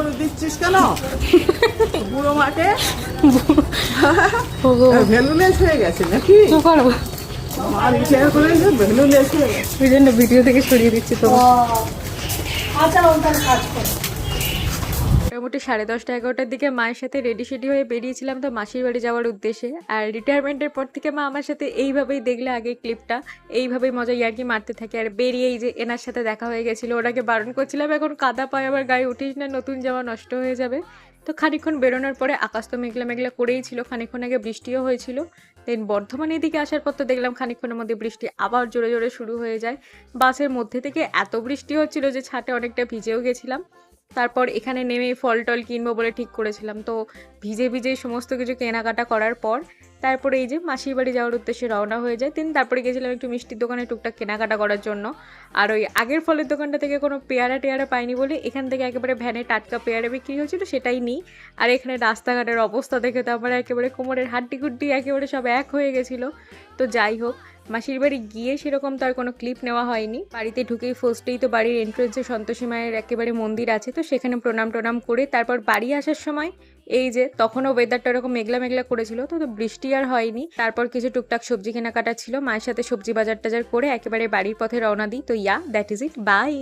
হলুদ দিচ্ছিস কেন? বুড়ো মাকে ভ্যালুলেস হয়ে গেছে নাকি? মার ইচ্ছা করে ভ্যালুলেস হয়ে গেছে। ওই জন্য ভিডিও থেকে সরিয়ে দিচ্ছি তো। আচ্ছা ওখানে কাজ করো। মোটামুটি 10:30-11টার দিকে মায়ের সাথে রেডি সেডি হয়ে বেরিয়েছিলাম তো মাসির বাড়ি যাওয়ার উদ্দেশ্যে। আর রিটায়ারমেন্টের পর থেকে মা আমার সাথে এইভাবেই, দেখলে আগে ক্লিপটা, এইভাবেই মজা ইয়ার্কি মারতে থাকে। আর বেরিয়েই যে এনার সাথে দেখা হয়ে গেছিলো, ওনাকে বারণ করছিলাম এখন কাদা পায়ে আবার গায়ে উঠিস না, নতুন জামা নষ্ট হয়ে যাবে। তো খানিকক্ষণ বেরোনোর পরে আকাশ তো মেঘলা মেঘলা করেই ছিল, খানিকক্ষণ আগে বৃষ্টিও হয়েছিল। দেন বর্ধমানের দিকে আসার পর তো দেখলাম খানিকক্ষণের মধ্যে বৃষ্টি আবার জোরে জোরে শুরু হয়ে যায়। বাসের মধ্যে থেকে এত বৃষ্টি হচ্ছিল যে ছাটে অনেকটা ভিজেও গেছিলাম। তারপর এখানে নেমে ফল টল কিনবো বলে ঠিক করেছিলাম, তো ভিজে ভিজে সমস্ত কিছু কেনাকাটা করার পর তারপরে এই যে মাসির বাড়ি যাওয়ার উদ্দেশ্যে রওনা হয়ে যায়। তারপরে গেছিলাম একটু মিষ্টির দোকানে টুকটাক কেনাকাটা করার জন্য। আর ওই আগের ফলের দোকানটা থেকে কোনো পেয়ারা টেয়ারা পাইনি বলে এখান থেকে একেবারে ভ্যানে টাটকা পেয়ারা বিক্রি হচ্ছিলো, সেটাই নিই। আর এখানে রাস্তাঘাটের অবস্থা দেখে তো আমার একেবারে কোমরের হাড্ডি গুড্ডি একেবারে সব এক হয়ে গেছিলো। তো যাই হোক, মাসির বাড়ি গিয়ে সেরকম তো আর কোনো ক্লিপ নেওয়া হয়নি। বাড়িতে ঢুকেই ফার্স্টেই তো বাড়ির এন্ট্রেন্সে সন্তোষী মায়ের একেবারে মন্দির আছে, তো সেখানে প্রণাম টনাম করে তারপর বাড়ি আসার সময় এই যে তখনও ওয়েদারটা এরকম মেঘলা মেঘলা করেছিল, তো বৃষ্টি আর হয়নি। তারপর কিছু টুকটাক সবজি কেনাকাটা ছিল, মায়ের সাথে সবজি বাজার টাজার করে একেবারে বাড়ির পথে রওনা দিই। তো দ্যাট ইজ ইট, বাই।